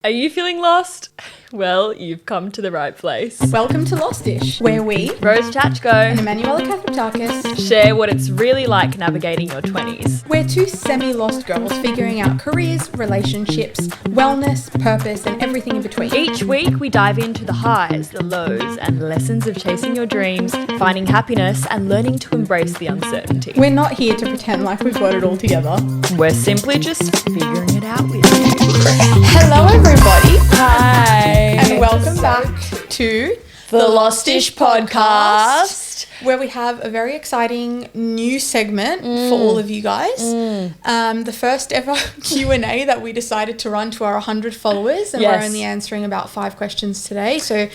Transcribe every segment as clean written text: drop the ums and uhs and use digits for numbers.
Are you feeling lost? Well, you've come to the right place. Welcome to Lostish, where we, Rose Chachko, and Emanuela Kathaptakis, share what it's really like navigating your 20s. we're two semi-lost girls figuring out careers, relationships, wellness, purpose, and everything in between. Each week, we dive into the highs, the lows, and lessons of chasing your dreams, finding happiness, and learning to embrace the uncertainty. We're not here to pretend like we've got it all together. We're simply just figuring it out with you. Hello, everybody. Hi. And welcome back to The Lostish Podcast, where we have a very exciting new segment for all of you guys. The first ever Q&A that we decided to run to our 100 followers, and Yes. we're only answering about 5 questions today. So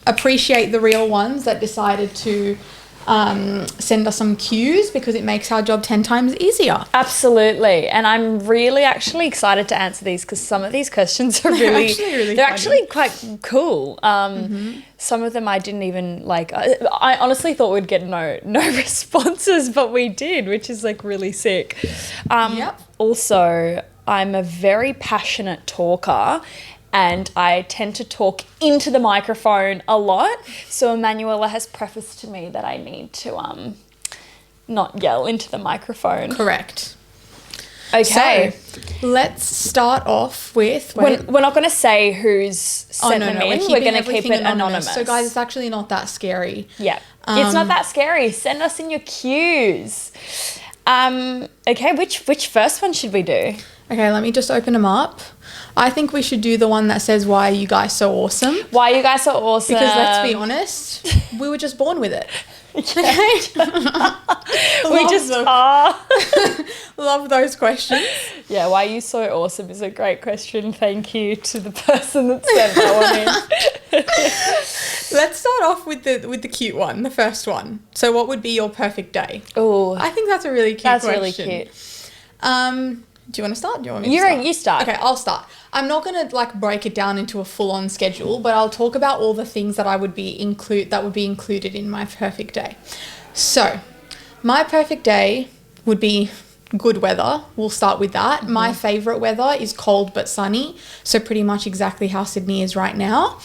appreciate the real ones that decided to send us some cues, because it makes our job 10 times easier. Absolutely. And I'm really actually excited to answer these, because some of these questions are really they're funny. actually quite cool. Some of them I didn't even like. I honestly thought we'd get no responses, but we did, which is like really sick. Yep. Also, I'm a very passionate talker, and I tend to talk into the microphone a lot. So Emanuela has prefaced to me that I need to not yell into the microphone. Correct. Okay. So let's start off with... We're not going to say who's sent them in. We're going to keep it anonymous. So guys, it's actually not that scary. Yeah. It's not that scary. Send us in your cues. Okay, which first one should we do? Okay, let me just open them up. I think we should do the one that says, "Why are you guys so awesome?" Why are you guys so awesome? Because let's be honest, we were just born with it. We just are. Love those questions. Yeah, why are you so awesome is a great question. Thank you to the person that sent that one in. Let's start off with the cute one, the first one. So what would be your perfect day? Oh, I think that's a really cute that's question. really cute. Do you want to start? Do you want me to start? You start. Okay, I'll start. I'm not going to like break it down into a full-on schedule, but I'll talk about all the things that would be included in my perfect day. So, my perfect day would be good weather. We'll start with that. Mm-hmm. My favorite weather is cold but sunny, so pretty much exactly how Sydney is right now.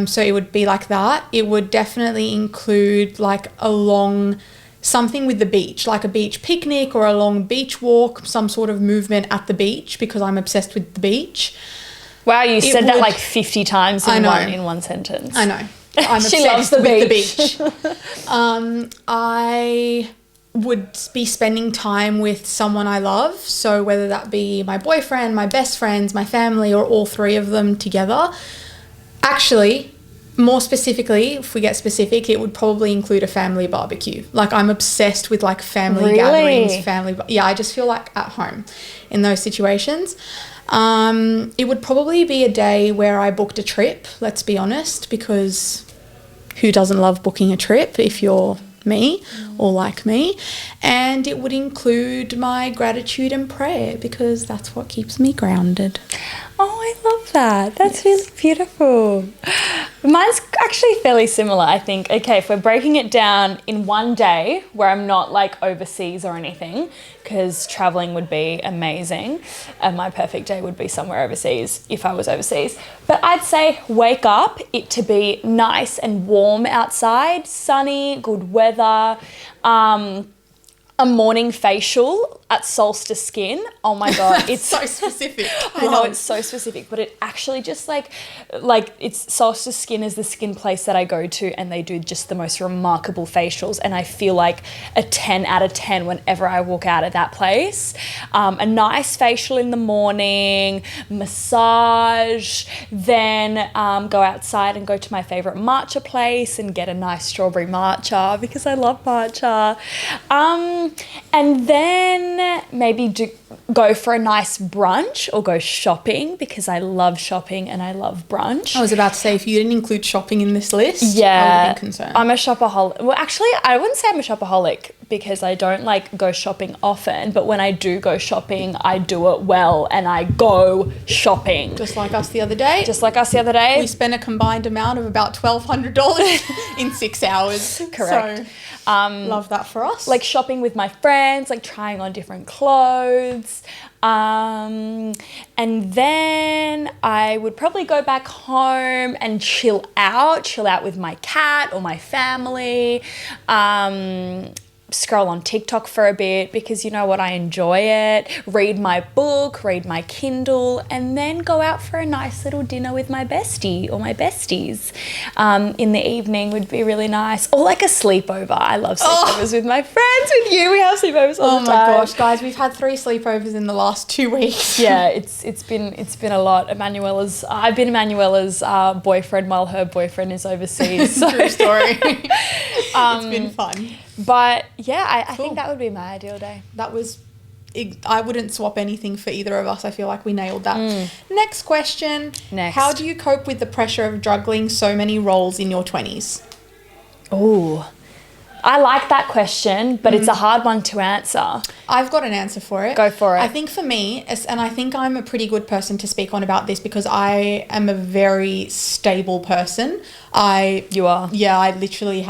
So it would be like that. It would definitely include like something with the beach, like a beach picnic or a long beach walk, some sort of movement at the beach, because I'm obsessed with the beach. Wow, you said that like 50 times in one sentence. I know. I'm She obsessed loves the with beach. the beach. I would be spending time with someone I love. So whether that be my boyfriend, my best friends, my family, or all three of them together. Actually, more specifically, if we get specific, it would probably include a family barbecue. Like, I'm obsessed with like family gatherings, I just feel like at home in those situations. It would probably be a day where I booked a trip, let's be honest, because who doesn't love booking a trip if you're me or like me? And it would include my gratitude and prayer, because that's what keeps me grounded. Oh, I love that. That's really beautiful. Mine's actually fairly similar, I think. Okay, if we're breaking it down in one day where I'm not like overseas or anything, because traveling would be amazing, and my perfect day would be somewhere overseas if I was overseas. But I'd say wake up, it to be nice and warm outside, sunny, good weather, a morning facial at Solstice Skin. Oh my God. It's so specific. I know, it's so specific, but it actually just like it's Solstice Skin is the skin place that I go to, and they do just the most remarkable facials, and I feel like a 10 out of 10 whenever I walk out of that place. A nice facial in the morning, massage, then go outside and go to my favorite matcha place and get a nice strawberry matcha, because I love matcha. And then maybe go for a nice brunch or go shopping, because I love shopping and I love brunch. I was about to say, if you didn't include shopping in this list, I would yeah, be concerned. I'm a shopaholic. Well, actually, I wouldn't say I'm a shopaholic, because I don't like go shopping often, but when I do go shopping, I do it well, and I go shopping. Just like us the other day. We We spent a combined amount of about $1,200 in 6 hours. Correct. So, love that for us. like shopping with my friends, like trying on different clothes, And then I would probably go back home and chill out with my cat or my family. Scroll on TikTok for a bit because you know what, I enjoy it. Read my book, read my Kindle, and then go out for a nice little dinner with my bestie or my besties. In the evening would be really nice. Or like a sleepover. I love sleepovers with my friends, with you. We have sleepovers all the time. Oh my gosh, guys, we've had 3 sleepovers in the last 2 weeks. Yeah, it's been a lot. I've been Emanuela's boyfriend while her boyfriend is overseas. So. True story. It's been fun. But yeah, I think that would be my ideal day. I wouldn't swap anything for either of us. I feel like we nailed that. Next question. How do you cope with the pressure of juggling so many roles in your 20s? Oh, I like that question, but it's a hard one to answer. I've got an answer for it. Go for it. I think for me, and I think I'm a pretty good person to speak on about this because I am a very stable person. You are? Yeah, I literally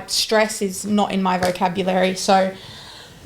stress is not in my vocabulary. So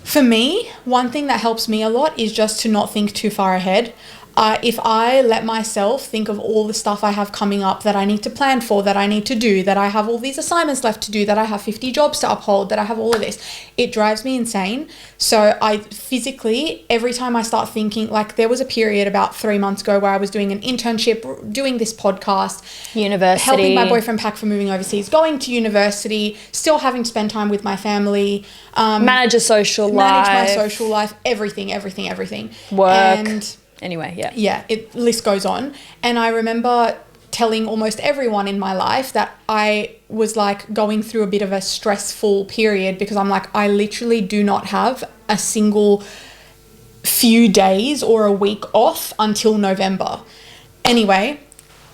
for me, one thing that helps me a lot is just to not think too far ahead. If I let myself think of all the stuff I have coming up that I need to plan for, that I need to do, that I have all these assignments left to do, that I have 50 jobs to uphold, that I have all of this, it drives me insane. So I physically, every time I start thinking, like there was a period about 3 months ago where I was doing an internship, doing this podcast, university, helping my boyfriend pack for moving overseas, going to university, still having to spend time with my family, manage my social life, everything. Work. And anyway, yeah. Yeah, list goes on. And I remember telling almost everyone in my life that I was like going through a bit of a stressful period because I'm like, I literally do not have a single few days or a week off until November. Anyway,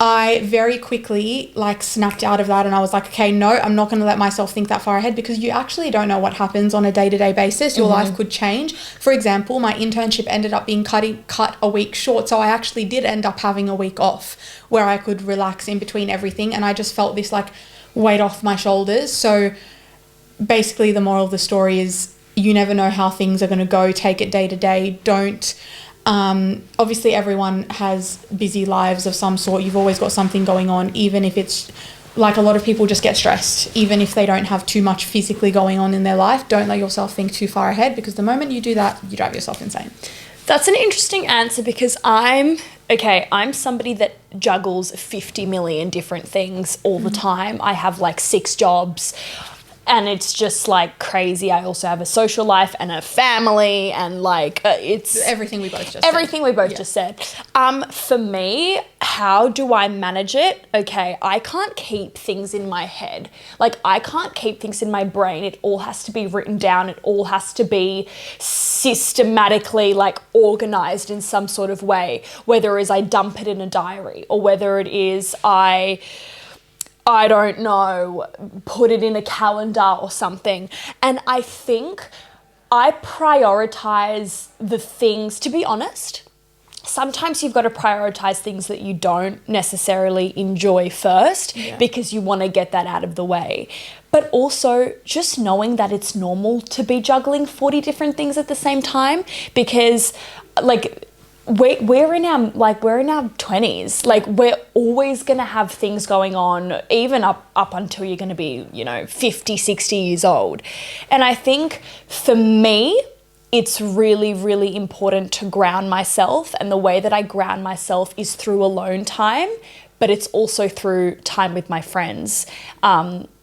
I very quickly like snapped out of that and I was like, okay, no, I'm not going to let myself think that far ahead because you actually don't know what happens on a day-to-day basis. Your life could change. For example, my internship ended up being cut a week short. So I actually did end up having a week off where I could relax in between everything. And I just felt this like weight off my shoulders. So basically the moral of the story is you never know how things are going to go. Take it day to day. Don't... obviously everyone has busy lives of some sort. You've always got something going on, even if it's like a lot of people just get stressed, even if they don't have too much physically going on in their life. Don't let yourself think too far ahead because the moment you do that, you drive yourself insane. That's an interesting answer because I'm somebody that juggles 50 million different things all the time. I have like 6 jobs. And it's just like crazy. I also have a social life and a family and like it's... Everything we both just said. For me, how do I manage it? Okay, I can't keep things in my head. Like I can't keep things in my brain. It all has to be written down. It all has to be systematically like organized in some sort of way. Whether it is I dump it in a diary or whether it is I don't know, put it in a calendar or something. And I think I prioritize the things, to be honest. Sometimes you've got to prioritize things that you don't necessarily enjoy first because you want to get that out of the way. But also just knowing that it's normal to be juggling 40 different things at the same time because like... We're in our 20s. Like we're always going to have things going on, even up until you're going to be, 50, 60 years old. And I think for me, it's really, really important to ground myself. And the way that I ground myself is through alone time, but it's also through time with my friends.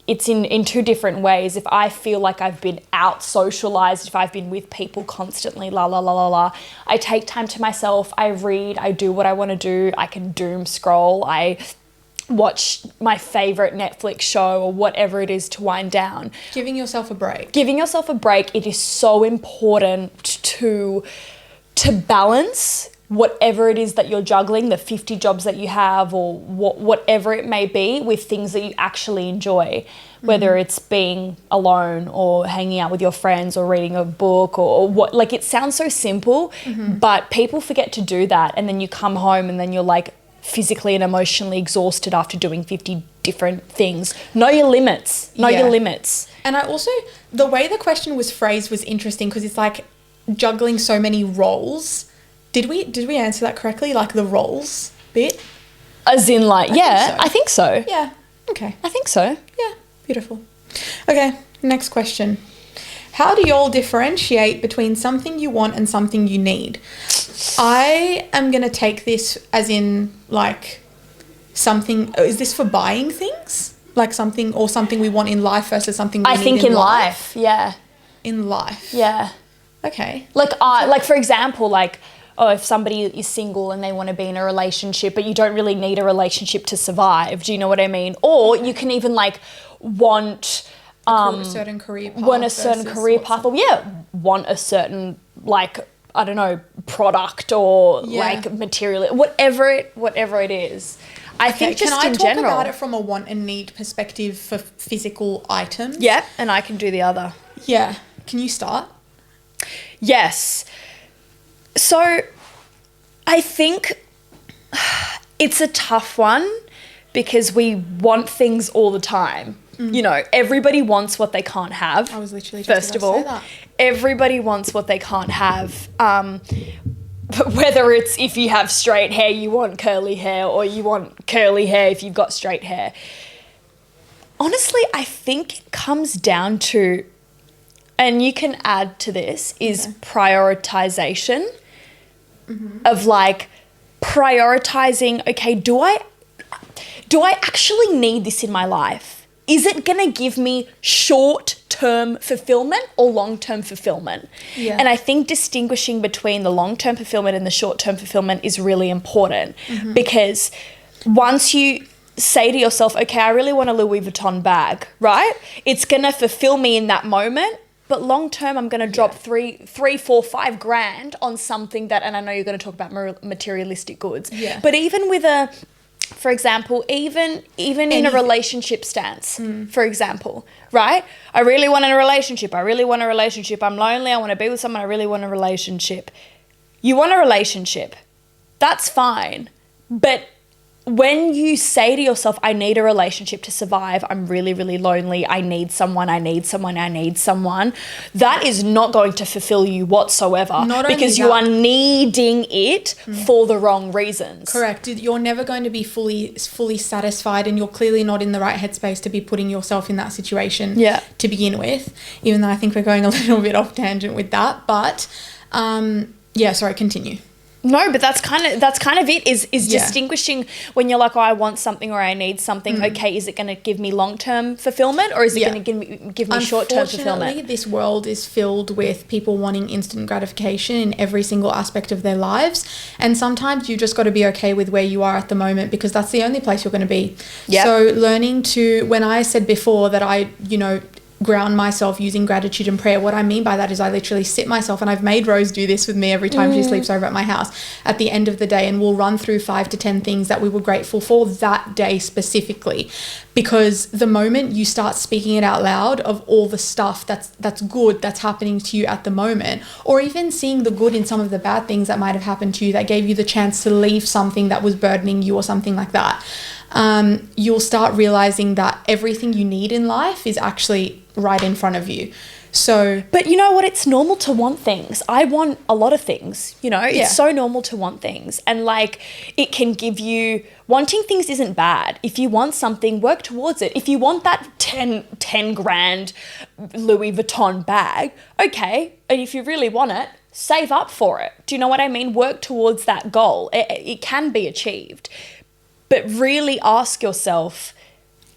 It's in 2 different ways. If I feel like I've been out socialized, if I've been with people constantly, I take time to myself, I read, I do what I want to do, I can doom scroll, I watch my favorite Netflix show or whatever it is to wind down. Giving yourself a break. It is so important to balance whatever it is that you're juggling, the 50 jobs that you have or whatever it may be with things that you actually enjoy, whether it's being alone or hanging out with your friends or reading a book or what, like it sounds so simple, but people forget to do that. And then you come home and then you're like physically and emotionally exhausted after doing 50 different things. Know your limits. Your limits. And I also, the way the question was phrased was interesting because it's like juggling so many roles. Did we answer that correctly? Like the roles bit? As in like, I think so. Yeah. Okay. I think so. Yeah. Beautiful. Okay. Next question. How do y'all differentiate between something you want and something you need? I am going to take this as in like something, is this for buying things? Like something we want in life versus something we need in life? Yeah. In life? Yeah. Okay. Like for example, like, if somebody is single and they want to be in a relationship, but you don't really need a relationship to survive. Do you know what I mean? Or you can even like want... a certain career path. Want a certain career path, or want a certain like, I don't know, product or like material, whatever it is. I think just in general. Can I talk about it from a want and need perspective for physical items? Yeah, and I can do the other. Yeah. Can you start? Yes. So I think it's a tough one because we want things all the time. You know, everybody wants what they can't have. I was literally just first of all, say that. Everybody wants what they can't have. Whether it's if you have straight hair, you want curly hair, or you want curly hair if you've got straight hair. Honestly, I think it comes down to, and you can add to this, is prioritization of like prioritizing, okay, do I actually need this in my life? Is it going to give me short-term fulfillment or long-term fulfillment? Yeah. And I think distinguishing between the long-term fulfillment and the short-term fulfillment is really important because once you say to yourself, okay, I really want a Louis Vuitton bag, right? It's going to fulfill me in that moment, but long-term I'm going to drop $3, $4, $5 on something that, and I know you're going to talk about materialistic goods, but even with for example, even in a relationship stance, for example, right? I really want a relationship. I'm lonely. I want to be with someone. I really want a relationship. You want a relationship. That's fine. But when you say to yourself, I need a relationship to survive, I'm really, really lonely, I need someone, that is not going to fulfill you whatsoever because you are needing it for the wrong reasons. Correct. You're never going to be fully satisfied, and you're clearly not in the right headspace to be putting yourself in that situation to begin with, even though I think we're going a little bit off tangent with that. But, sorry, continue. No, but that's kind of it is distinguishing when you're like, oh, I want something or I need something. Okay, is it going to give me long-term fulfillment or is it going to give me short-term fulfillment? Unfortunately, this world is filled with people wanting instant gratification in every single aspect of their lives. And sometimes you just got to be okay with where you are at the moment because that's the only place you're going to be. Yep. So learning to, when I said before that I, ground myself using gratitude and prayer, what I mean by that is I literally sit myself, and I've made Rose do this with me every time she sleeps over at my house at the end of the day, and we'll run through 5 to 10 things that we were grateful for that day specifically, because the moment you start speaking it out loud of all the stuff that's good that's happening to you at the moment, or even seeing the good in some of the bad things that might have happened to you that gave you the chance to leave something that was burdening you or something like that, you'll start realizing that everything you need in life is actually right in front of you. So, but you know what? It's normal to want things. I want a lot of things, it's so normal to want things. And like, it can give you, wanting things isn't bad. If you want something, work towards it. If you want that 10 grand Louis Vuitton bag, okay. And if you really want it, save up for it. Do you know what I mean? Work towards that goal. It can be achieved. But really ask yourself,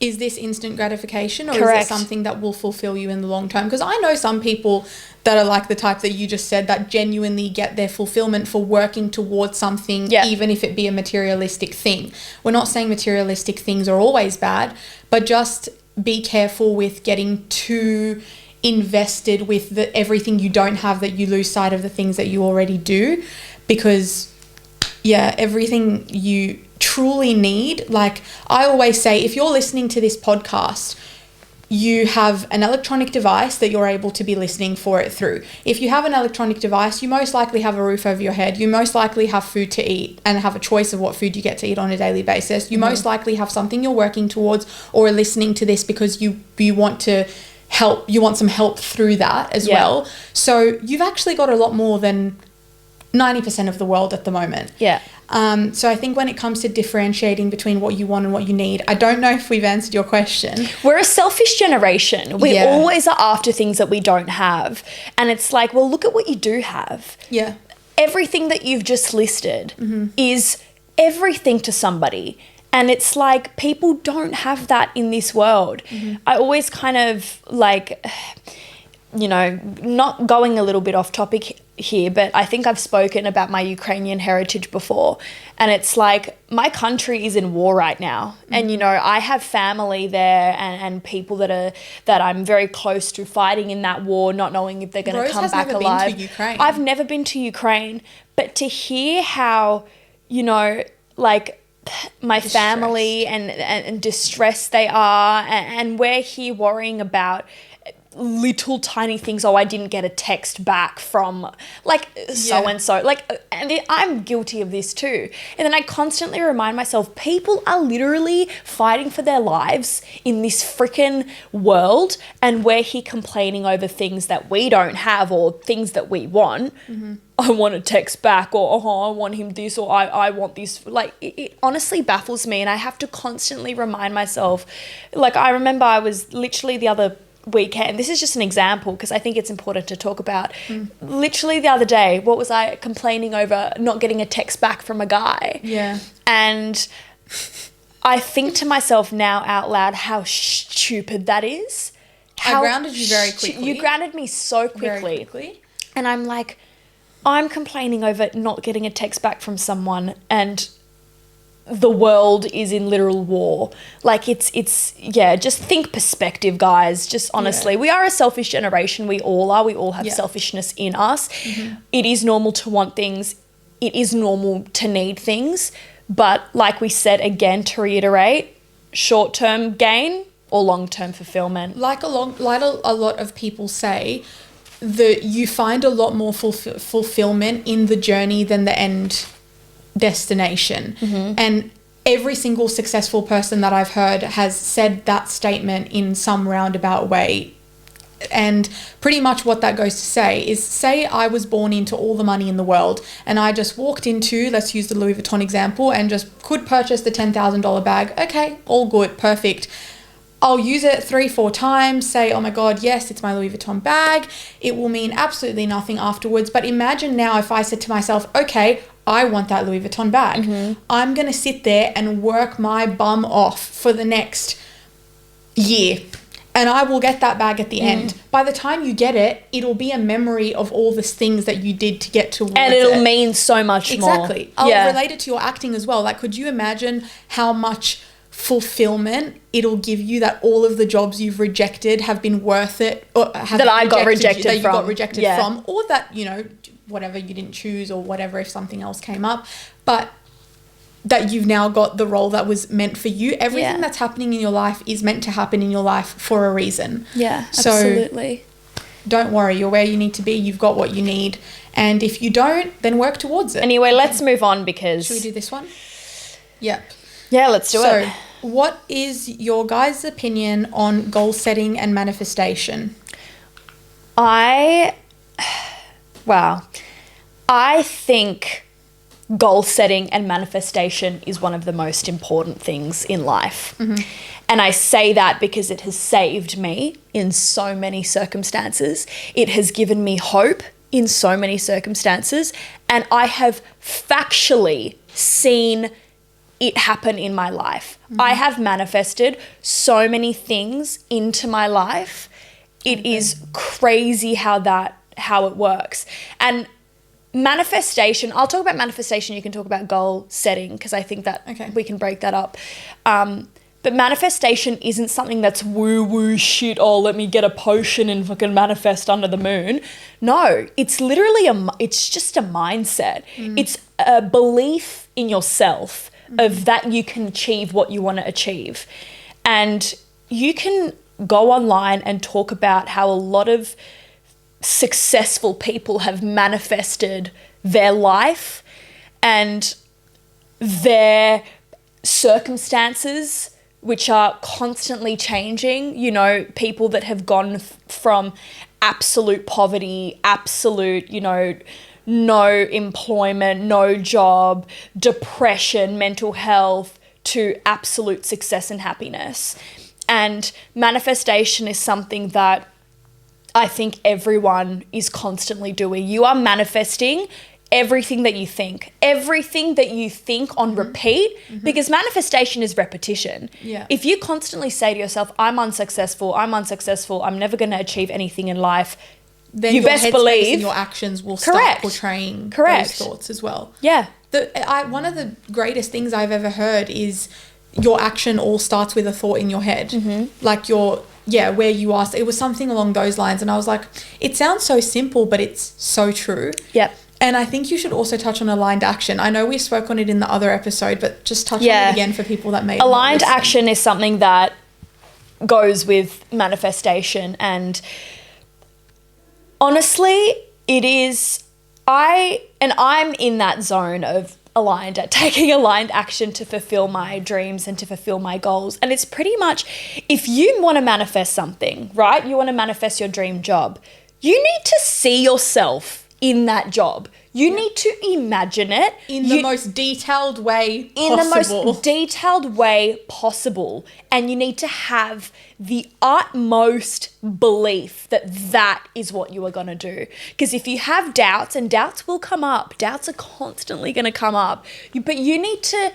is this instant gratification or Correct. Is it something that will fulfill you in the long term? Because I know some people that are like the type that you just said that genuinely get their fulfillment for working towards something, even if it be a materialistic thing. We're not saying materialistic things are always bad, but just be careful with getting too invested with everything you don't have, that you lose sight of the things that you already do. Because everything you truly need, like I always say, if you're listening to this podcast, you have an electronic device that you're able to be listening for it through. If you have an electronic device, you most likely have a roof over your head. You most likely have food to eat and have a choice of what food you get to eat on a daily basis. You most likely have something you're working towards or are listening to this because you want to help, you want some help through that as well. So you've actually got a lot more than 90% of the world at the moment. Yeah. So I think when it comes to differentiating between what you want and what you need, I don't know if we've answered your question. We're a selfish generation. We always are after things that we don't have. And it's like, well, look at what you do have. Yeah. Everything that you've just listed is everything to somebody. And it's like, people don't have that in this world. I always kind of like, you know, not going a little bit off topic here, but I think I've spoken about my Ukrainian heritage before. And it's like, my country is in war right now. And, you know, I have family there and people that I'm very close to fighting in that war, not knowing if they're going to come back alive. Been to Ukraine. I've never been to Ukraine. But to hear how, you know, like, my family and distressed they are, and we're here worrying about little tiny things. Oh, I didn't get a text back from like so-and-so. Like, and I'm guilty of this too. And then I constantly remind myself, people are literally fighting for their lives in this freaking world, and we're here complaining over things that we don't have or things that we want. I want a text back, or I want him this, or I want this. Like, it honestly baffles me, and I have to constantly remind myself. Like, I remember I was literally the other weekend, this is just an example because I think it's important to talk about. Literally the other day, what was I complaining over? Not getting a text back from a guy. Yeah. And I think to myself now out loud how stupid that is. I grounded you very quickly. You grounded me so quickly. Very quickly. And I'm like, I'm complaining over not getting a text back from someone, and the world is in literal war. Like, it's just think perspective, guys. Just honestly, we are a selfish generation. We all are. We all have selfishness in us. It is normal to want things. It is normal to need things. But like we said, again, to reiterate, short-term gain or long-term fulfillment. Like a lot of people say, that you find a lot more fulfillment in the journey than the end destination. And every single successful person that I've heard has said that statement in some roundabout way. And pretty much what that goes to say is, say I was born into all the money in the world and I just walked into, let's use the Louis Vuitton example, and just could purchase the $10,000 bag. Okay, all good, perfect. I'll use it 3-4 times, say, oh my God, yes, it's my Louis Vuitton bag. It will mean absolutely nothing afterwards. But imagine now if I said to myself, okay, I want that Louis Vuitton bag. I'm going to sit there and work my bum off for the next year, and I will get that bag at the end. By the time you get it, it'll be a memory of all the things that you did to get towards it. And it'll mean so much more. Exactly. I'll relate it to your acting as well. Like, could you imagine how much fulfillment it'll give you that all of the jobs you've rejected have been worth it, or have that I got rejected that you from. got rejected from, or that, you know, whatever you didn't choose, or whatever if something else came up, but that you've now got the role that was meant for you. Everything that's happening in your life is meant to happen in your life for a reason. Yeah, absolutely. So don't worry, you're where you need to be. You've got what you need, and if you don't, then work towards it. Anyway, let's move on, because should we do this one? Yep. Yeah, let's do it. So, what is your guys' opinion on goal setting and manifestation? I think goal setting and manifestation is one of the most important things in life. And I say that because it has saved me in so many circumstances. It has given me hope in so many circumstances. And I have factually seen it happen in my life. I have manifested so many things into my life. It is crazy how it works. And manifestation, I'll talk about manifestation, you can talk about goal setting, because I think that we can break that up. But manifestation isn't something that's woo-woo shit, oh, let me get a potion and fucking manifest under the moon. No, it's literally it's just a mindset. It's a belief in yourself of that you can achieve what you want to achieve. And you can go online and talk about how a lot of successful people have manifested their life and their circumstances, which are constantly changing. You know, people that have gone from absolute poverty, absolute, you know, no employment, no job, depression, mental health, to absolute success and happiness. And manifestation is something that I think everyone is constantly doing. You are manifesting everything that you think on repeat, because manifestation is repetition. Yeah. If you constantly say to yourself, I'm unsuccessful, I'm never going to achieve anything in life, then you your best headspace believe and your actions will start portraying those thoughts as well. Yeah. One of the greatest things I've ever heard is your action all starts with a thought in your head. Like where you asked, it was something along those lines. And I was like, it sounds so simple, but it's so true. Yep. And I think you should also touch on aligned action. I know we spoke on it in the other episode, but just touch on it again for people that may aligned action is something that goes with manifestation. And honestly, it is, I'm in that zone of taking aligned action to fulfill my dreams and to fulfill my goals. And it's pretty much, if you want to manifest something, right? You want to manifest your dream job. You need to see yourself in that job. You need to imagine it in the most detailed way possible. In the most detailed way possible. And you need to have the utmost belief that that is what you are going to do. Because if you have doubts, and doubts will come up, doubts are constantly going to come up, but you need to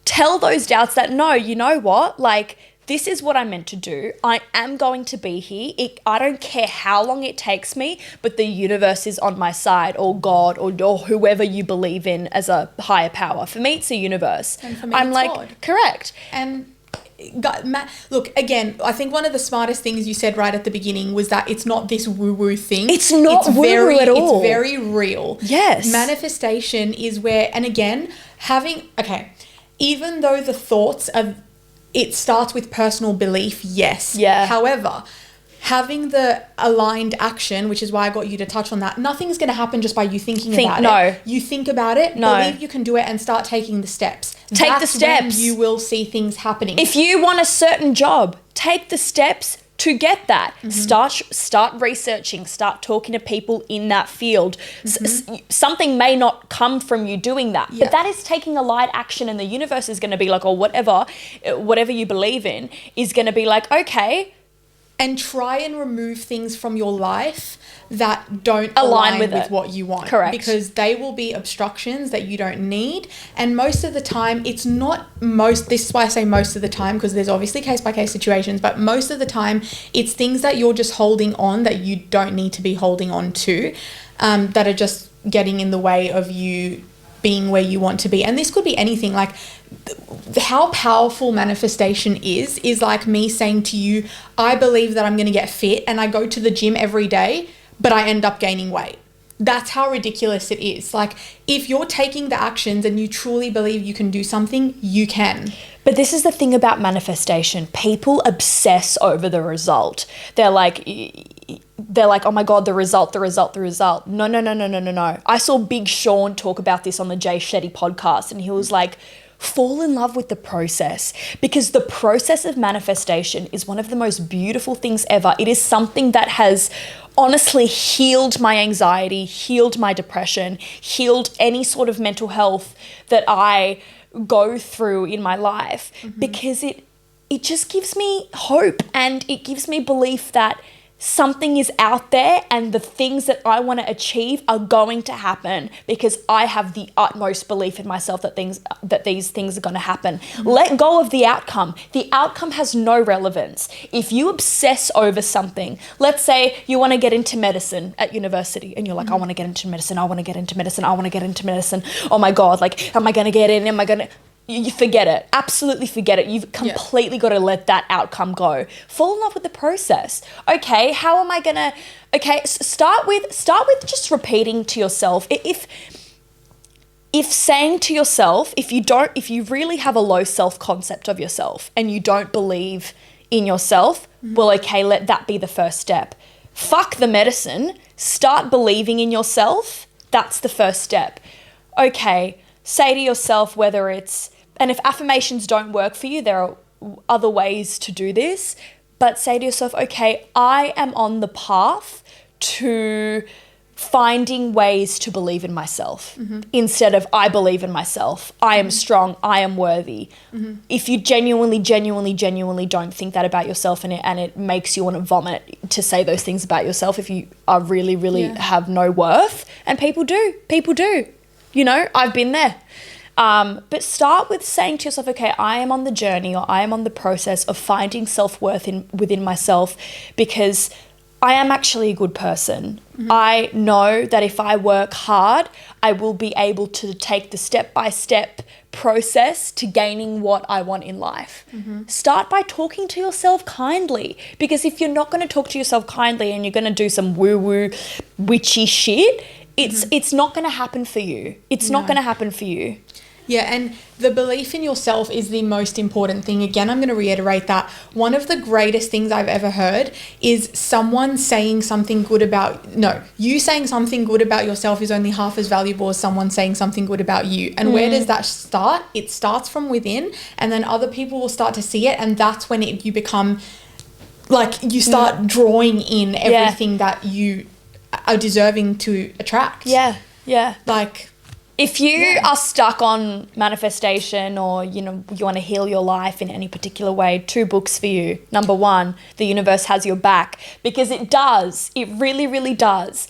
tell those doubts that, no, you know what? Like, this is what I'm meant to do. I am going to be here. I don't care how long it takes me, but the universe is on my side, or God, or whoever you believe in as a higher power. For me, it's a universe. And for me, it's God. Correct. And look, again, I think one of the smartest things you said right at the beginning was that it's not this woo-woo thing. It's not woo-woo at all. It's very real. Yes. Manifestation is where, and again, even though the thoughts are, it starts with personal belief, yes. Yeah. However, having the aligned action, which is why I got you to touch on that, nothing's going to happen just by you thinking about it. You think about it, believe you can do it, and start taking the steps. Take the steps. When you will see things happening. If you want a certain job, take the steps to get that. Start researching, start talking to people in that field. Something may not come from you doing that, but that is taking a light action, and the universe is going to be like, or whatever you believe in is going to be like, okay. And try and remove things from your life that don't align with what you want. Correct. Because they will be obstructions that you don't need. And most of the time, this is why I say most of the time, because there's obviously case-by-case situations, but most of the time, it's things that you're just holding on that you don't need to be holding on to, that are just getting in the way of you being where you want to be. And this could be anything. Like, how powerful manifestation is like me saying to you, I believe that I'm going to get fit, and I go to the gym every day, but I end up gaining weight. That's how ridiculous it is. Like, if you're taking the actions and you truly believe you can do something, you can. But this is the thing about manifestation. People obsess over the result. They're like, oh my God, the result. No. I saw Big Sean talk about this on the Jay Shetty podcast, and he was like, fall in love with the process, because the process of manifestation is one of the most beautiful things ever. It is something that has honestly healed my anxiety, healed my depression, healed any sort of mental health that I go through in my life, because it just gives me hope, and it gives me belief that something is out there, and the things that I want to achieve are going to happen, because I have the utmost belief in myself that these things are going to happen. Let go of the outcome. The outcome has no relevance. If you obsess over something, let's say you want to get into medicine at university, and you're like, I want to get into medicine. Oh my God, like, am I going to get in? You forget it. Absolutely forget it. You've completely got to let that outcome go. Fall in love with the process. Okay, how am I going to... Okay, start with just repeating to yourself. If saying to yourself, if you really have a low self-concept of yourself and you don't believe in yourself, well, okay, let that be the first step. Fuck the medicine. Start believing in yourself. That's the first step. Okay, say to yourself whether it's... And if affirmations don't work for you, there are other ways to do this. But say to yourself, okay, I am on the path to finding ways to believe in myself instead of I believe in myself, I am strong, I am worthy. If you genuinely don't think that about yourself, and it makes you want to vomit to say those things about yourself, if you are really have no worth, and people do, you know, I've been there. But start with saying to yourself, okay, I am on the journey, or I am on the process of finding self-worth within myself, because I am actually a good person. I know that if I work hard, I will be able to take the step-by-step process to gaining what I want in life. Start by talking to yourself kindly, because if you're not going to talk to yourself kindly and you're going to do some woo-woo witchy shit, it's not going to happen for you. It's not going to happen for you. Yeah, and the belief in yourself is the most important thing. Again, I'm going to reiterate that. One of the greatest things I've ever heard is someone saying something good about... No, you saying something good about yourself is only half as valuable as someone saying something good about you. And where does that start? It starts from within, and then other people will start to see it, and that's when you become... Like, you start drawing in everything that you are deserving to attract. Yeah. Like... If you are stuck on manifestation, or, you know, you want to heal your life in any particular way, 2 books for you. Number 1, The Universe Has Your Back, because it does. It really, really does.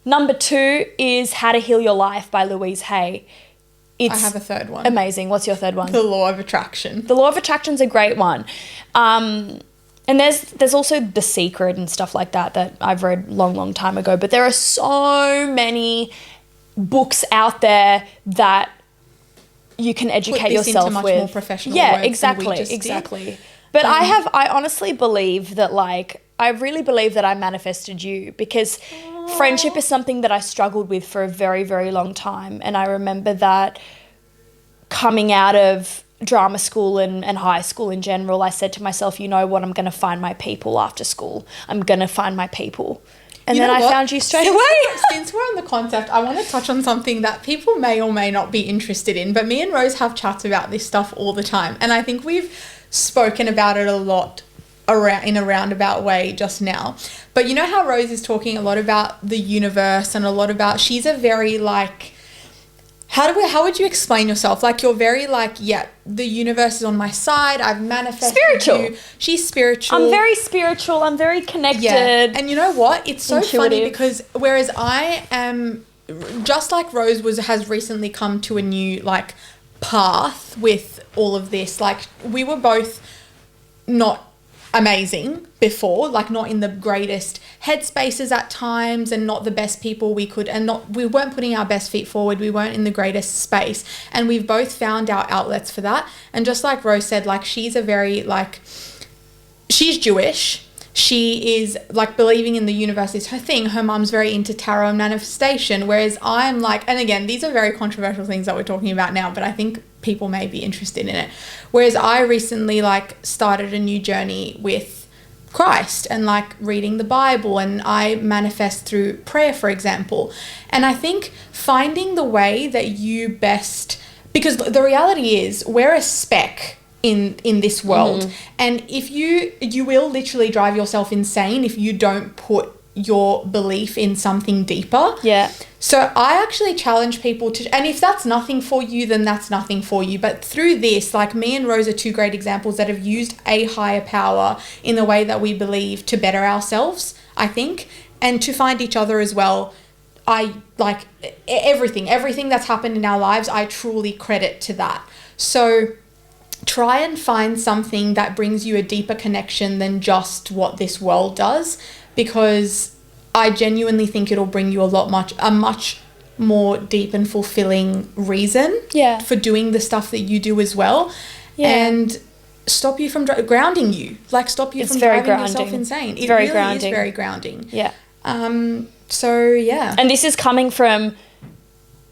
Number 2 is How to Heal Your Life by Louise Hay. I have a third one. Amazing. What's your third one? The Law of Attraction. The Law of Attraction's a great one. And there's also The Secret and stuff like that I've read long time ago. But there are so many books out there that you can educate yourself into much with. More professional yeah, words than we just exactly. did. But I honestly believe that, like, I really believe that I manifested you, because friendship is something that I struggled with for a very, very long time. And I remember that coming out of drama school and high school in general, I said to myself, you know what, I'm going to find my people after school. I'm going to find my people. And then I found you straight away. Since we're on the concept, I want to touch on something that people may or may not be interested in. But me and Rose have chats about this stuff all the time. And I think we've spoken about it a lot in a roundabout way just now. But you know how Rose is talking a lot about the universe and a lot about... She's a very, like... How would you explain yourself? Like, you're very like, yeah, the universe is on my side. I've manifested spiritual. You. She's spiritual. I'm very spiritual. I'm very connected. Yeah. And you know what? It's so intuitive. Funny because whereas I am, just like Rose has recently come to a new like path with all of this. Like, we were both not amazing before, like not in the greatest headspaces at times, and not the best people we could, and we weren't putting our best feet forward. We weren't in the greatest space, and we've both found our outlets for that. And just like Rose said, like, she's a very like, she's Jewish. She is like believing in the universe is her thing. Her mum's very into tarot and manifestation, whereas I'm like, and again, these are very controversial things that we're talking about now, but I think people may be interested in it. Whereas I recently like started a new journey with Christ and like reading the Bible, and I manifest through prayer, for example. And I think finding the way that you best, because the reality is we're a speck in this world, and if you will literally drive yourself insane if you don't put your belief in something deeper. Yeah. So I actually challenge people to, and if that's nothing for you, then that's nothing for you. But through this, like, me and Rose are 2 great examples that have used a higher power in the way that we believe to better ourselves, I think, and to find each other as well. I like everything that's happened in our lives, I truly credit to that. So try and find something that brings you a deeper connection than just what this world does, because I genuinely think it'll bring you a much more deep and fulfilling reason for doing the stuff that you do as well, and stop you from grounding you, like stop you from driving yourself insane. It really is very grounding. Yeah. So yeah. And this is coming from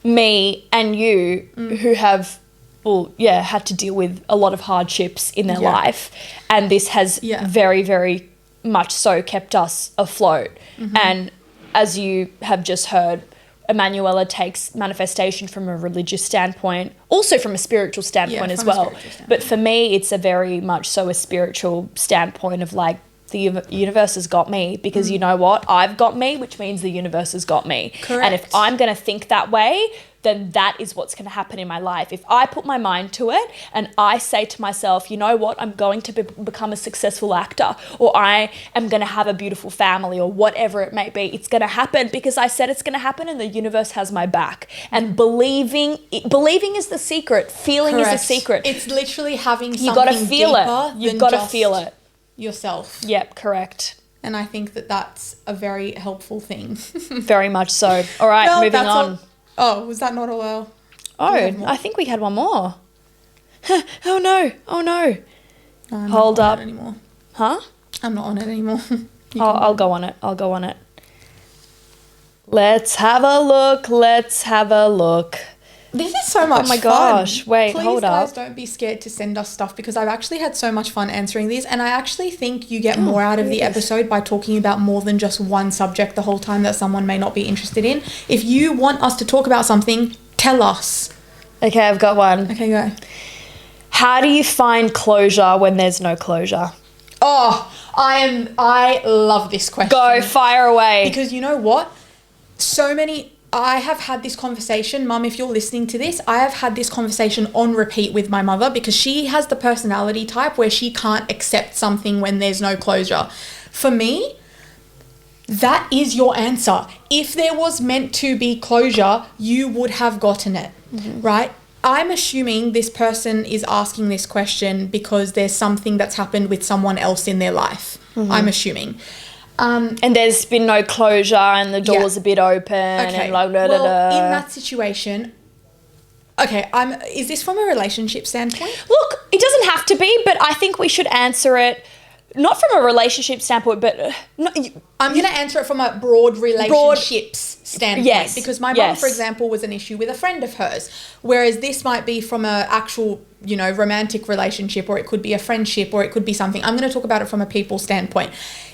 me and you who have had to deal with a lot of hardships in their life, and this has very, very much so kept us afloat. And as you have just heard, Emanuela takes manifestation from a religious standpoint, also from a spiritual standpoint as well. But for me, it's a very much so a spiritual standpoint of like the universe has got me, because you know what? I've got me, which means the universe has got me. Correct. And if I'm going to think that way, then that is what's going to happen in my life. If I put my mind to it and I say to myself, you know what, I'm going to become a successful actor, or I am going to have a beautiful family, or whatever it may be, it's going to happen because I said it's going to happen, and the universe has my back. And believing is the secret. Feeling Correct. is the secret. It's literally having something You got to feel deeper it. You've than got to just feel it. yourself. Yep, correct. And I think that that's a very helpful thing. Very much so. All right, Well, moving on. Oh, was that not all? Oh, I think we had one more. Oh no. No, I'm Hold not on up. it anymore. Huh? I'm not on it anymore. I'll go on it. Let's have a look. This is so much fun. Oh my gosh. Wait, Please, hold guys, up. don't be scared to send us stuff, because I've actually had so much fun answering these, and I actually think you get more out of the episode by talking about more than just one subject the whole time that someone may not be interested in. If you want us to talk about something, tell us. Okay, I've got one. Okay, go. How do you find closure when there's no closure? Oh, I love this question. Go, fire away. Because you know what? I have had this conversation, Mum, if you're listening to this, I have had this conversation on repeat with my mother, because she has the personality type where she can't accept something when there's no closure. For me, that is your answer. If there was meant to be closure, you would have gotten it, right? I'm assuming this person is asking this question because there's something that's happened with someone else in their life. I'm assuming. And there's been no closure, and the door's a bit open, and like blah, blah, well, blah. in that situation, is this from a relationship standpoint? Look, it doesn't have to be, but I think we should answer it not from a relationship standpoint, but I'm going to answer it from a broad relationships standpoint. Yes, because my mum, for example, was an issue with a friend of hers, whereas this might be from a actual, romantic relationship, or it could be a friendship, or it could be something. I'm going to talk about it from a people standpoint.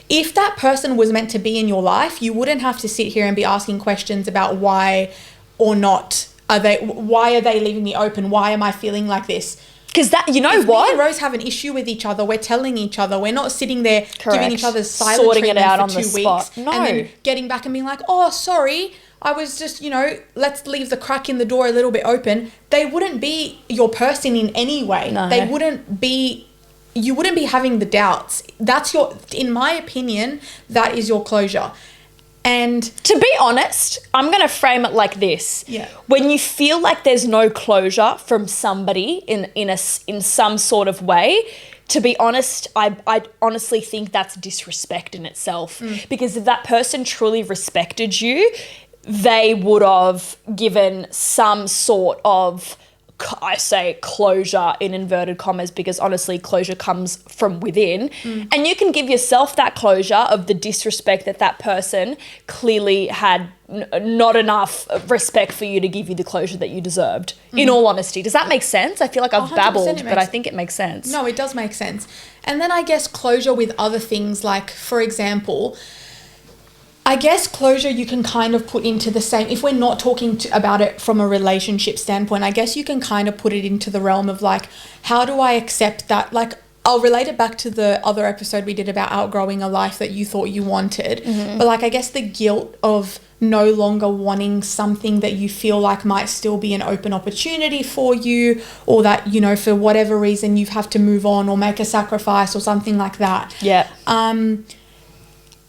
If that person was meant to be in your life, you wouldn't have to sit here and be asking questions about why or not why are they leaving me open? Why am I feeling like this? Because that, if me and Rose have an issue with each other, we're telling each other. We're not sitting there giving each other silent sorting treatment it out for on 2 the weeks spot. No. and then getting back and being like, oh, sorry, I was just, let's leave the crack in the door a little bit open. They wouldn't be your person in any way. No. You wouldn't be having the doubts. In my opinion, that is your closure. And to be honest, I'm going to frame it like this. Yeah. When you feel like there's no closure from somebody in some sort of way, to be honest, I honestly think that's disrespect in itself. Because if that person truly respected you, they would have given some sort of, I say closure in inverted commas, because honestly closure comes from within, and you can give yourself that closure of the disrespect that person clearly had not enough respect for you to give you the closure that you deserved, in all honesty. Does that make sense? I feel like I've babbled, but I think it makes sense. No, it does make sense. And then I guess closure with other things, like, for example, I guess closure you can kind of put into the same, if we're not talking about it from a relationship standpoint, I guess you can kind of put it into the realm of like, how do I accept that? Like, I'll relate it back to the other episode we did about outgrowing a life that you thought you wanted. But like, I guess the guilt of no longer wanting something that you feel like might still be an open opportunity for you, or that, for whatever reason you've have to move on or make a sacrifice or something like that. Yeah.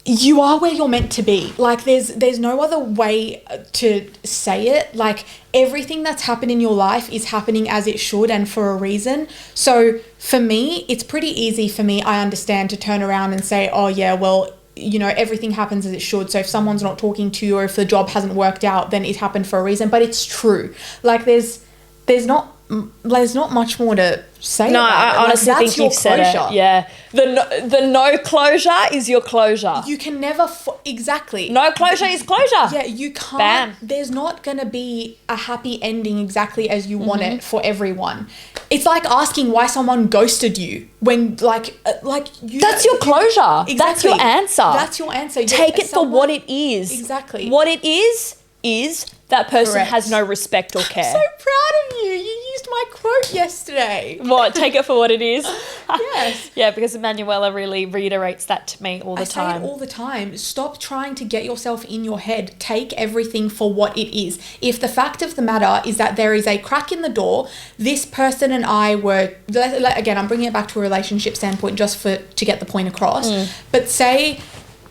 You are where you're meant to be. Like, there's no other way to say it. Like, everything that's happened in your life is happening as it should and for a reason. So for me, it's pretty easy for me, I understand, to turn around and say, oh yeah, well, everything happens as it should. So if someone's not talking to you, or if the job hasn't worked out, then it happened for a reason. But it's true. Like, there's not much more to say. No, about I it. honestly think you've said it. Yeah. The no closure is your closure. You can never, exactly. No closure is closure. Yeah, you can't. Bam. There's not going to be a happy ending exactly as you want it for everyone. It's like asking why someone ghosted you when, like you. That's your closure. Exactly. That's your answer. That's your answer. Take it for what it is. Exactly. What it is that person Correct. has no respect or care. I'm so proud of you. You used my quote yesterday. What? Take it for what it is? Yes. Yeah, because Emanuela really reiterates that to me all the time. I say it all the time. Stop trying to get yourself in your head. Take everything for what it is. If the fact of the matter is that there is a crack in the door, this person and I were, again, I'm bringing it back to a relationship standpoint just to get the point across. But say,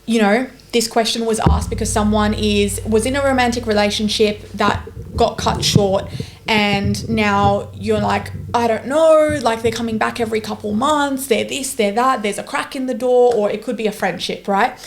you know, this question was asked because someone was in a romantic relationship that got cut short, and now you're like, I don't know, like they're coming back every couple months, they're this, they're that, there's a crack in the door, or it could be a friendship, right?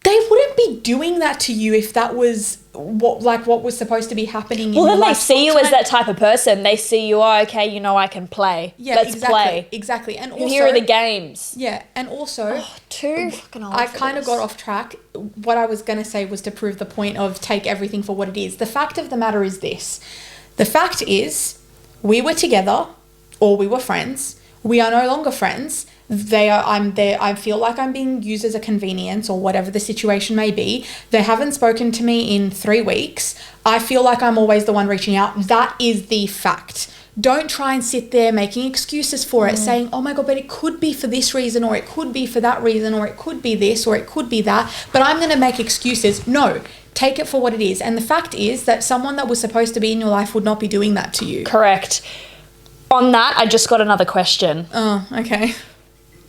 They wouldn't be doing that to you if that was what was supposed to be happening in your life. Well, then they see you as that type of person. They see you, oh, okay, you know, I can play. Yeah, Let's exactly, play. Exactly. And also, here are the games. Yeah, and also, Too fucking old I for kind of this. got off track. What I was going to say was to prove the point of take everything for what it is. The fact of the matter is this. The fact is, we were together, or we were friends. We are no longer friends. I'm there. I feel like I'm being used as a convenience or whatever the situation may be. They haven't spoken to me in 3 weeks. I feel like I'm always the one reaching out. That is the fact. Don't try and sit there making excuses for it, saying, oh my God, but it could be for this reason, or it could be for that reason, or it could be this, or it could be that, but I'm going to make excuses. No, take it for what it is. And the fact is that someone that was supposed to be in your life would not be doing that to you. Correct. On that, I just got another question. Oh, okay.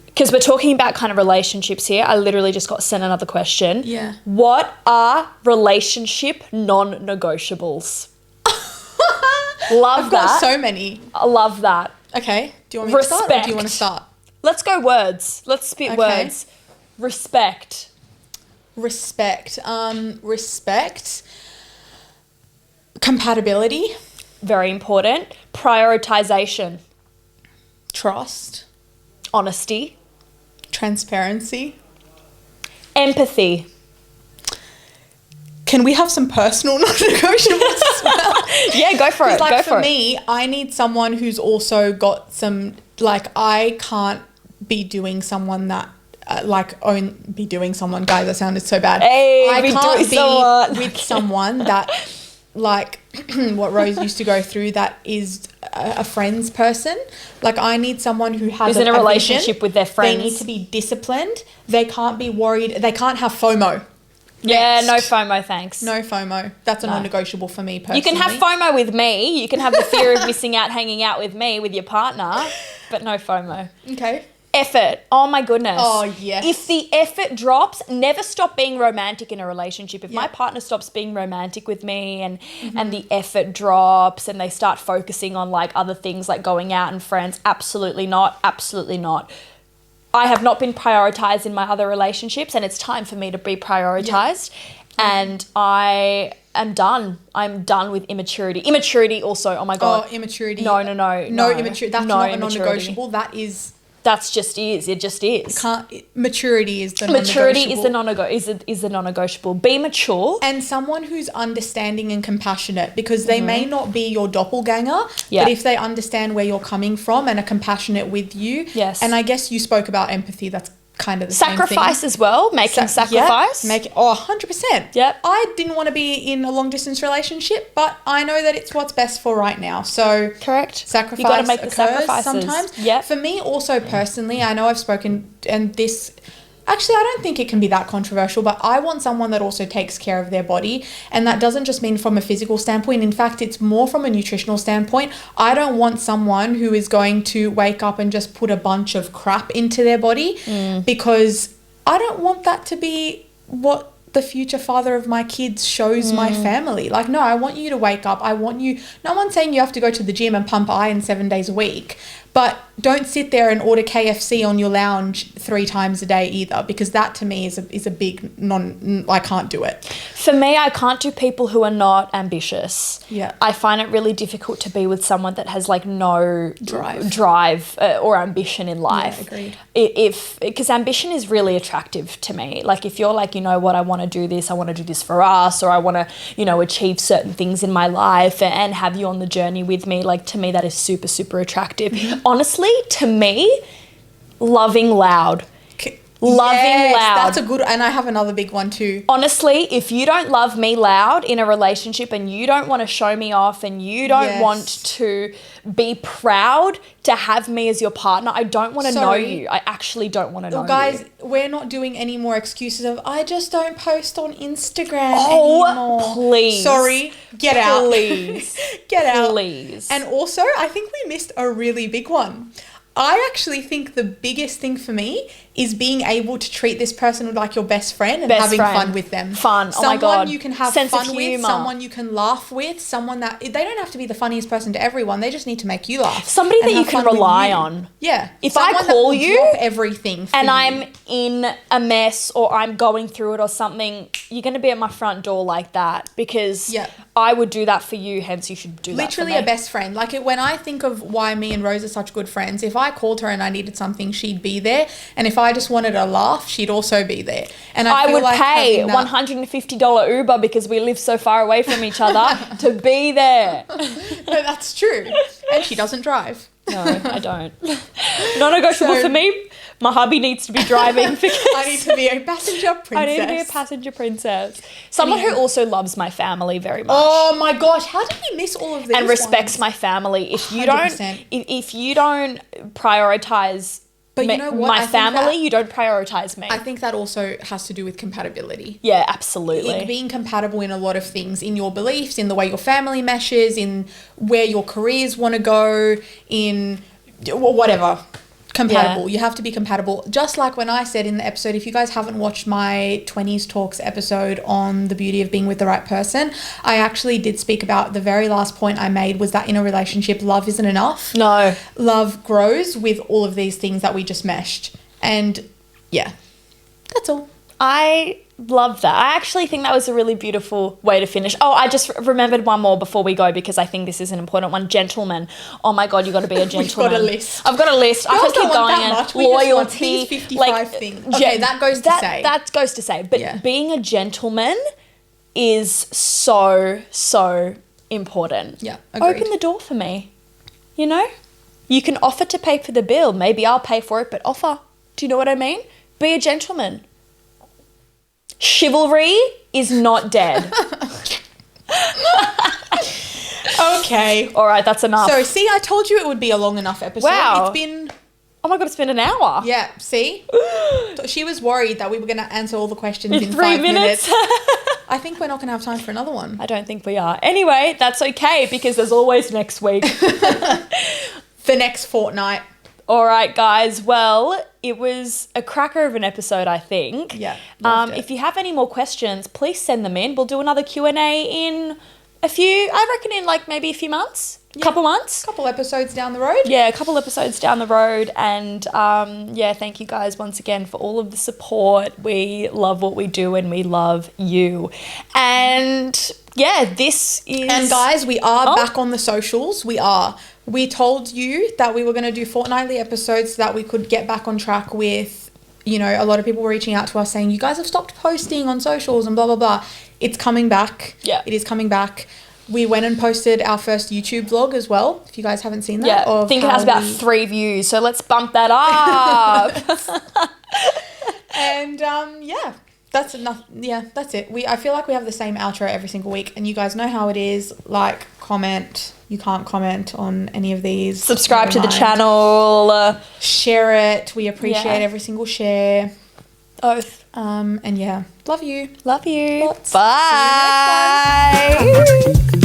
Because we're talking about kind of relationships here. I literally just got sent another question. Yeah. What are relationship non-negotiables? Love I've that. got so many. I love that. Okay. Do you want me to start, or do you want to start? Let's go words. Let's spit words. Respect. Respect. Respect. Compatibility. Very important. Prioritization. Trust. Honesty. Transparency. Empathy. Can we have some personal non-negotiables as well? Yeah, go for it. Like Go for for it. me, I need someone who's also got some, like, I can't be doing someone that, be doing someone, guys, that sounded so bad. Hey, I be can't doing be someone. with someone that, like, what Rose used to go through, that is a friend's person. Like, I need someone who has Who's in a vision. relationship with their friends. They need to be disciplined. They can't be worried. They can't have FOMO. Yeah, Next. no FOMO, thanks. No FOMO. That's a non-negotiable for me personally. You can have FOMO with me. You can have the fear of missing out hanging out with me, with your partner, but no FOMO. Okay. Effort. Oh my goodness. Oh, yes. If the effort drops, never stop being romantic in a relationship. If my Yeah. partner stops being romantic with me and the effort drops and they start focusing on like other things like going out and friends, absolutely not. Absolutely not. I have not been prioritized in my other relationships, and it's time for me to be prioritized. Yeah. And I am done. I'm done with immaturity. Immaturity also, oh my God. Oh, immaturity. No. No immaturity. That's No not a immaturity. non-negotiable. That is... That's just is. It just is. Maturity is the Maturity non-negotiable. is the non-negotiable. Be mature. And someone who's understanding and compassionate, because they may not be your doppelganger, Yeah. but if they understand where you're coming from and are compassionate with you. Yes. And I guess you spoke about empathy. That's kind of the same thing. Sacrifice as well. Making sacrifice. Yeah, 100%. Yep. I didn't want to be in a long distance relationship, but I know that it's what's best for right now. So Correct. sacrifice You got to make the occurs sacrifices. sometimes. Yep. For me also personally, I know I've spoken, and this... Actually, I don't think it can be that controversial, but I want someone that also takes care of their body. And that doesn't just mean from a physical standpoint. In fact, it's more from a nutritional standpoint. I don't want someone who is going to wake up and just put a bunch of crap into their body, because I don't want that to be what the future father of my kids shows my family. Like, no, I want you to wake up. I want you... No one's saying you have to go to the gym and pump iron 7 days a week. But don't sit there and order KFC on your lounge 3 times a day either, because that to me is a big I can't do it. For me, I can't do people who are not ambitious. Yeah. I find it really difficult to be with someone that has like no Drive. or ambition in life. Yeah, agreed. Because ambition is really attractive to me. Like if you're like, you know what, I want to do this for us, or I want to, you know, achieve certain things in my life and have you on the journey with me, like to me that is super, super attractive. Honestly, to me, loving loud. Loving loud. That's a good, and I have another big one too. Honestly, if you don't love me loud in a relationship and you don't want to show me off and you don't want to be proud to have me as your partner, I don't want to know you. I actually don't want to know guys, you. we're not doing any more excuses of, I just don't post on Instagram anymore. Please. Sorry. Get out. Please. Get out. Please. And also, I think we missed a really big one. I actually think the biggest thing for me is being able to treat this person like your best friend and having fun with them. Fun. Someone my God. you can have Sense fun of with, humor. someone you can laugh with, someone that, they don't have to be the funniest person to everyone. They just need to make you laugh. Somebody that you can rely on. Yeah. If I call you drop everything for and you. I'm in a mess or I'm going through it or something, you're going to be at my front door like that because I would do that for you, hence you should do that for me. Literally a best friend. Like when I think of why me and Rose are such good friends, if I called her and I needed something, she'd be there. And if I just wanted a laugh, she'd also be there. And I would pay $150 Uber because we live so far away from each other to be there. No, that's true. And she doesn't drive. No, I don't. Non-negotiable for me. My hubby needs to be driving because I need to be a passenger princess. I need to be a passenger princess. Someone who also loves my family very much. Oh my gosh, how did we miss all of these? And respects my family. If you 100%. don't, if you don't prioritize my family, you don't prioritize me. I think that also has to do with compatibility. Yeah, absolutely. Being compatible in a lot of things, in your beliefs, in the way your family meshes, in where your careers want to go, in whatever. Compatible. You have to be compatible. Just like when I said in the episode, if you guys haven't watched my 20s Talks episode on the beauty of being with the right person, I actually did speak about the very last point I made was that in a relationship, love isn't enough. No. Love grows with all of these things that we just meshed. And yeah, that's all. I love that. I actually think that was a really beautiful way to finish. Oh, I just remembered one more before we go because I think this is an important one. Gentlemen. Oh my God, you got to be a gentleman. We've got a list. I've got a list. I could keep going. Loyalty. 55 things. Okay, that goes to say. That goes to say. But being a gentleman is so, so important. Yeah, agreed. Open the door for me. You know? You can offer to pay for the bill. Maybe I'll pay for it, but offer. Do you know what I mean? Be a gentleman. Chivalry is not dead. Okay. All right, that's enough. So, see, I told you it would be a long enough episode. Wow. It's been... Oh my God, it's been an hour. Yeah, see? She was worried that we were going to answer all the questions in 3 5 minutes. I think we're not going to have time for another one. I don't think we are. Anyway, that's okay because there's always next week. The next fortnight. All right, guys. Well, it was a cracker of an episode, I think. Yeah. If you have any more questions, please send them in. We'll do another Q&A in I reckon in like maybe a few months. Couple months. Couple episodes down the road. Yeah, a couple episodes down the road. And thank you guys once again for all of the support. We love what we do and we love you. And this is... And guys, we are back on the socials. We are. We told you that we were going to do fortnightly episodes so that we could get back on track with, a lot of people were reaching out to us saying, you guys have stopped posting on socials and blah, blah, blah. It's coming back. Yeah. It is coming back. We went and posted our first YouTube vlog as well, if you guys haven't seen that. Yeah, I think it has about 3 views, so let's bump that up. And, that's enough. Yeah, that's it. I feel like we have the same outro every single week, and you guys know how it is. Like, comment. You can't comment on any of these. Subscribe to the channel. Share it. We appreciate every single share. Oath. And love you. Love you. Lots. Bye. See you next time.